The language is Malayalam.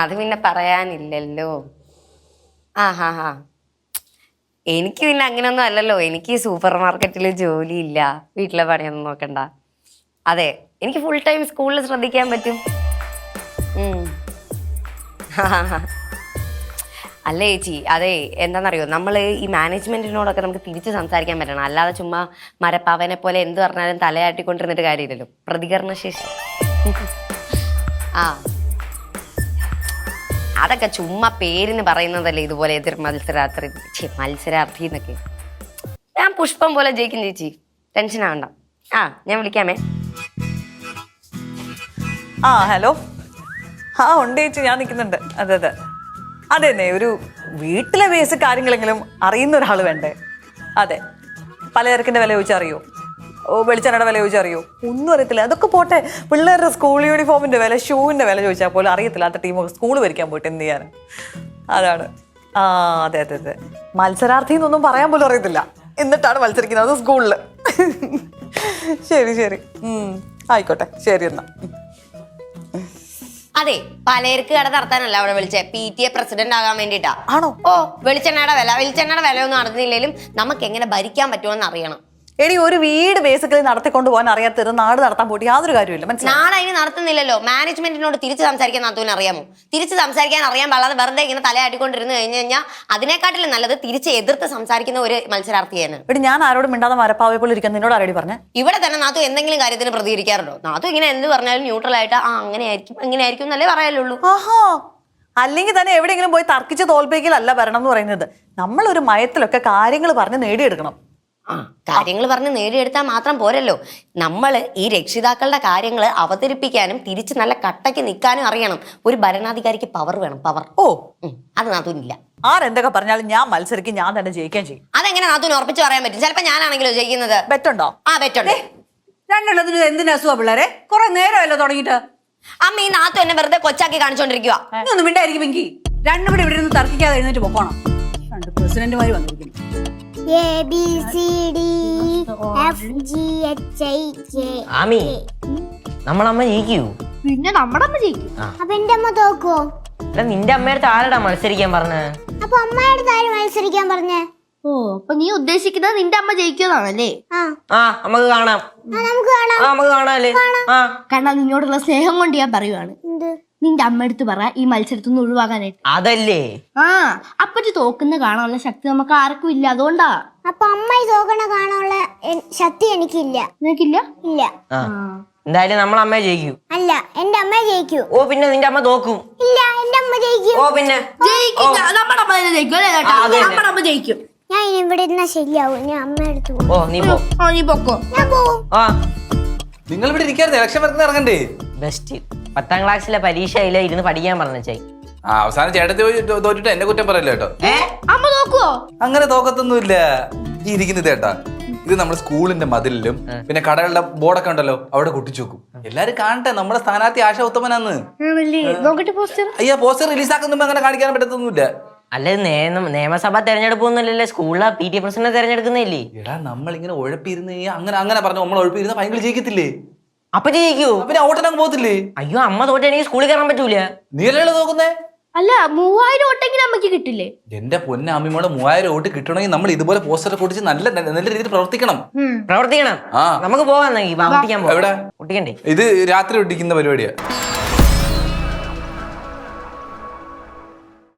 അത് പിന്നെ പറയാനില്ലല്ലോ. ഹാ എനിക്ക് പിന്നെ അങ്ങനെയൊന്നും അല്ലല്ലോ. എനിക്ക് സൂപ്പർ മാർക്കറ്റിൽ ജോലിയില്ല, വീട്ടിലെ പണിയൊന്നും നോക്കണ്ട. അതെ, എനിക്ക് ഫുൾ ടൈം സ്കൂളിൽ ശ്രദ്ധിക്കാൻ പറ്റും. അല്ലേ ചേച്ചി, അതെ എന്താണെന്നറിയോ, നമ്മൾ ഈ മാനേജ്മെന്റിനോടൊക്കെ നമുക്ക് തിരിച്ച് സംസാരിക്കാൻ പറ്റണം. അല്ലാതെ ചുമ്മാ മരപ്പാവനെ പോലെ എന്ത് പറഞ്ഞാലും തലയാട്ടിക്കൊണ്ടിരുന്നിട്ട് കാര്യമില്ലല്ലോ. പ്രതികരണശേഷി അതൊക്കെ ചുമ്മാ പേരിന് പറയുന്നതല്ലേ. ഇതുപോലെ എതിർ മത്സരാർത്ഥി എന്നൊക്കെ. ഞാൻ പുഷ്പം പോലെ ജയിക്കും ചേച്ചി, ടെൻഷൻ ആവണ്ട. ഞാൻ വിളിക്കാമേ. ഹലോ. ഉണ്ട് ചേച്ചി, ഞാൻ നിൽക്കുന്നുണ്ട്. അതെ അതെന്നെ, ഒരു വീട്ടിലെ ബേസിക് കാര്യങ്ങളെങ്കിലും അറിയുന്ന ഒരാൾ വേണ്ടേ? അതെ, പലചരക്കിന്റെ വില ചോദിച്ചറിയോ? വെളിച്ചെണ്ണയുടെ വില ചോദിച്ചറിയോ? ഒന്നും അറിയത്തില്ല. അതൊക്കെ പോട്ടെ, പിള്ളേരുടെ സ്കൂൾ യൂണിഫോമിന്റെ വില, ഷൂവിന്റെ വില ചോദിച്ചാൽ പോലും അറിയത്തില്ലാത്ത ടീമൊക്കെ സ്കൂൾ ഭരിക്കാൻ പോയിട്ട് എന്ത് ചെയ്യാൻ? അതാണ്. അതെ മത്സരാർത്ഥി എന്നൊന്നും പറയാൻ പോലും അറിയത്തില്ല, എന്നിട്ടാണ് മത്സരിക്കുന്നത് സ്കൂളിൽ. ശരി ആയിക്കോട്ടെ, ശരി എന്നാ. അതെ, പലചരക്ക് കട നടത്താനല്ല അവിടെ വിളിച്ചേ, PTA പ്രസിഡന്റ് ആകാൻ വേണ്ടിട്ടാ. ആണോ? വെളിച്ചെണ്ണയുടെ വില ഒന്നും അറിഞ്ഞില്ലെങ്കിലും നമുക്ക് എങ്ങനെ ഭരിക്കാൻ പറ്റുമെന്ന് അറിയണം. എടി, ഒരു വീട് ബേസിക്കലി നടത്തിക്കൊണ്ട് പോകാൻ അറിയാത്തത് നാട് നടത്താൻ പോയിട്ട് യാതൊരു കാര്യമില്ല. നാട് അതിന് നടത്തുന്നില്ലല്ലോ. മാനേജ്മെന്റിനോട് തിരിച്ച് സംസാരിക്കാൻ നാത്തൂന് അറിയാമോ? തിരിച്ച് സംസാരിക്കാൻ അറിയാൻ പാടാതെ വെറുതെ ഇങ്ങനെ തലയാട്ടിക്കൊണ്ടിരുന്ന് കഴിഞ്ഞു കഴിഞ്ഞാൽ അതിനെക്കാട്ടിലും നല്ലത് തിരിച്ച് എതിർത്ത് സംസാരിക്കുന്ന ഒരു മത്സരാർത്ഥിയാണ്. എടി, ഞാൻ ആരോടും മിണ്ടാതെ മരപ്പാവയെ പോലെ ഇരിക്കാൻ നിന്നോട് ആരോടി പറഞ്ഞേ? ഇവിടെ തന്നെ നാത്തു എന്തെങ്കിലും കാര്യത്തിന് പ്രതികരിക്കാറുണ്ടോ? നാത്തു ഇങ്ങനെ എന്ത് പറഞ്ഞാലും ന്യൂട്രൽ ആയിട്ട് അങ്ങനെയായിരിക്കും എന്നല്ലേ പറയാലുള്ളൂ. അല്ലെങ്കിൽ തന്നെ എവിടെയെങ്കിലും പോയി തർക്കിച്ച് തോൽപ്പിക്കലല്ല ഭരണം എന്ന് പറയുന്നത്. നമ്മളൊരു മയത്തിലൊക്കെ കാര്യങ്ങൾ പറഞ്ഞ് നേടിയെടുക്കണം. കാര്യങ്ങൾ പറഞ്ഞ് നേടിയെടുത്താൽ മാത്രം പോരല്ലോ, നമ്മൾ ഈ രക്ഷിതാക്കളുടെ കാര്യങ്ങൾ അവതരിപ്പിക്കാനും തിരിച്ച് നല്ല കട്ടയ്ക്ക് നിൽക്കാനും അറിയണം. ഒരു ഭരണാധികാരിക്ക് പവർ വേണം, പവർ. അത് നാത്തൂനില്ല. ആരെന്തൊക്കെ പറഞ്ഞാലും ഞാൻ മത്സരിക്കും, ഞാൻ തന്നെ ജയിക്കുകയും ചെയ്യും. അതെങ്ങനെ നാത്തൂന് ഉറപ്പിച്ച് പറയാൻ പറ്റും? ചിലപ്പോ ഞാനാണെങ്കിലോ ജയിക്കുന്നത്. ബെറ്റുണ്ടോ? ബെറ്റുണ്ട്. രണ്ടെണ്ണത്തിന് എന്തിനാ അസുഖ പിള്ളേരെ? കുറെ നേരമല്ലോ തുടങ്ങിയിട്ട്. അമ്മ, ഈ നാത്തു എന്നെ വെറുതെ കൊച്ചാക്കി കാണിച്ചോണ്ടിരിക്കുക. ഒന്നും മിണ്ടായിരിക്കും പെങ്കി. രണ്ടും കൂടി ഇവിടെ നിന്ന് തർക്കിക്കാതെ എഴുന്നേറ്റ് പോകണം. രണ്ട് പ്രസിഡന്റുമാര് വന്നിരിക്കുന്നു. ആമി, നമ്മളമ്മ ജയിക്കൂ? പിന്നെ നമ്മുടെ അമ്മ ജയിക്കും. അപ്പൊ എന്റെ അമ്മ തോക്കുവോ? നിന്റെ അമ്മയുടെ ആരടാ മത്സരിക്കാൻ പറഞ്ഞ? അപ്പൊ അമ്മയുടെ ആര് മത്സരിക്കാൻ പറഞ്ഞേ? അപ്പൊ നീ ഉദ്ദേശിക്കുന്നത് നിന്റെ അമ്മ ജയിക്കുന്നാണല്ലേ? നമുക്ക് കാണാം, നമുക്ക് കാണാല്ലേ? കാരണം നിന്നോടുള്ള സ്നേഹം കൊണ്ട് ഞാൻ പറയുവാണ്. നിന്റെ അമ്മ എടുത്ത് പറ ഈ മത്സരത്തിൽ നിന്ന് ഒഴിവാക്കാനായിട്ട്. അതല്ലേ അപ്പറ്റി തോക്കുന്ന കാണാനുള്ള ശക്തി നമുക്ക് ആർക്കും ഇല്ല, അതുകൊണ്ടാ. അപ്പൊ അമ്മ തോക്കണ കാണാനുള്ള ശക്തി എനിക്കില്ല. നിനക്കില്ല? ഇല്ല. എന്തായാലും നമ്മളെ അമ്മയെ ജയിക്കൂ? അല്ല, എന്റെ അമ്മ ജയിക്കൂ. പിന്നെ നിന്റെ അമ്മ തോക്കും? ഇല്ല, എന്റെ അമ്മ ജയിക്കും. പിന്നെ നമ്മുടെ അമ്മ ജയിക്കും അല്ലേ? നമ്മുടെ അമ്മ ജയിക്കും. ഞാൻ ഇനി ഇവിടെ ഇരുന്നാ ശരിയാവും. ഞാൻ അമ്മ എടുത്തു. നീ പൊക്കോ. ഞാൻ പോവും. നിങ്ങൾ ഇവിടെ ഇരിക്കായിരുന്നു, ഇലക്ഷൻ വരുന്ന ഇറങ്ങണ്ടേ? ബെസ്റ്റ്. 10ാം ക്ലാസ്സിലെ പരീക്ഷയിലെ ഇരുന്ന് പഠിക്കാൻ പറഞ്ഞേ. അവസാനം ചേട്ടത്തി തോറ്റിട്ട് എന്നെ കുറ്റം പറയല്ലോ കേട്ടോ. അമ്മ നോക്കുവോ? അങ്ങനെ തോക്കത്തൊന്നുമില്ല. ഈ ഇരിക്കുന്നത് കേട്ടാ, ഇത് നമ്മുടെ സ്കൂളിന്റെ മതിലിലും പിന്നെ കടകളുടെ ബോർഡൊക്കെ ഉണ്ടല്ലോ അവിടെ കൊട്ടിച്ചു വെക്കും. എല്ലാരും കാണട്ടെ നമ്മുടെ സ്ഥാനാർത്ഥി ആശ ഉത്തമനാന്ന്. അയ്യാ, പോസ്റ്റർ റിലീസാക്കുമ്പോ അങ്ങനെ കാണിക്കാൻ പറ്റത്തൊന്നുമില്ല. അല്ലെ, നിയമസഭാ തെരഞ്ഞെടുപ്പൊന്നുമില്ലല്ലേ, സ്കൂളിലെ PTA പ്രസിഡന്റ് തെരഞ്ഞെടുക്കുന്നില്ലേ? എടാ, നമ്മളിങ്ങനെ ഉഴപ്പിരുന്ന് അങ്ങനെ പറഞ്ഞു നമ്മൾ ഉഴപ്പിരുന്ന ഭയങ്കര ജയിക്കത്തില്ലേ? അപ്പൊ ജയിക്കൂ? പിന്നെ ഓട്ടനങ്ങ് പോകത്തില്ലേ? അയ്യോ, അമ്മ തോറ്റ എനിക്ക് സ്കൂളിൽ കയറാൻ പറ്റൂല. നീ അല്ലേ നോക്കുന്നേ? അല്ല, 3000 വോട്ടെങ്കിലും അമ്മക്ക് കിട്ടില്ലേ? എന്റെ പൊന്നെ അമ്മിമോടെ 3000 വോട്ട് കിട്ടണമെങ്കിൽ നമ്മൾ ഇതുപോലെ പോസ്റ്റർ പൊട്ടിച്ച് നല്ല രീതിയിൽ പ്രവർത്തിക്കണം. നമുക്ക് പോകാൻ എവിടെ? ഒട്ടിക്കണ്ടേ? ഇത് രാത്രി ഒട്ടിക്കുന്ന പരിപാടിയാ.